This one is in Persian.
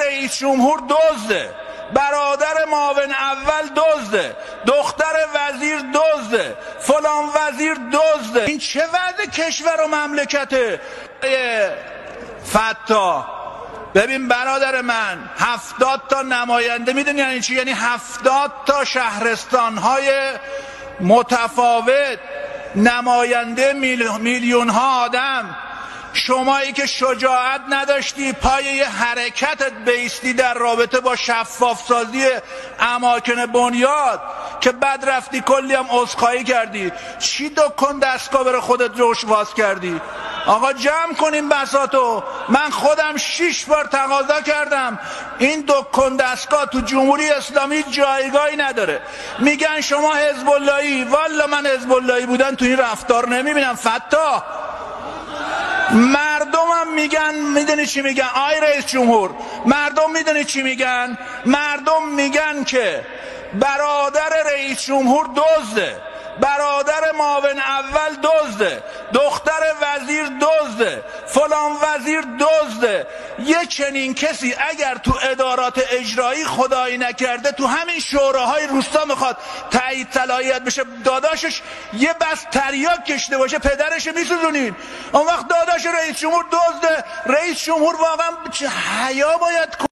رئیس جمهور دزده، برادر معاون اول دزده، دختر وزیر دزده، فلان وزیر دزده. این چه وضع کشور و مملکته؟ فتاح ببین برادر من، 70 تا نماینده، میدونی یعنی چی؟ یعنی 70 تا شهرستان‌های متفاوت، نماینده میلیون ها آدم. شمایی که شجاعت نداشتی پای یه حرکتت بیستی در رابطه با شفاف سازی اماکن بنیاد که بعد رفتی کلی هم عذرخواهی کردی، چی دکن دستگاه بره خودت روش واز کردی؟ آقا جمع کنیم بساطو. من خودم 6 بار تقاضا کردم این دکن دستگاه تو جمهوری اسلامی جایگاهی نداره. میگن شما حزب اللهی، والا من حزب اللهی بودن تو این رفتار نمیبینم. فتاح مردمم میگن، میدونی چی میگن آی رئیس جمهور؟ مردم میدونی چی میگن؟ مردم میگن که برادر رئیس جمهور دزده، برادر معاون اول دزده، دختر وزیر دزده، فلان وزیر دزده. یه چنین کسی اگر تو ادارات اجرایی خدایی نکرده تو همین شوراهای روستا میخواد تایید صلاحیت بشه، داداشش یه بس تریاک کشته باشه پدرش میسوزونین، اون وقت داداش رئیس جمهور دزده. رئیس جمهور واقعا حیا باید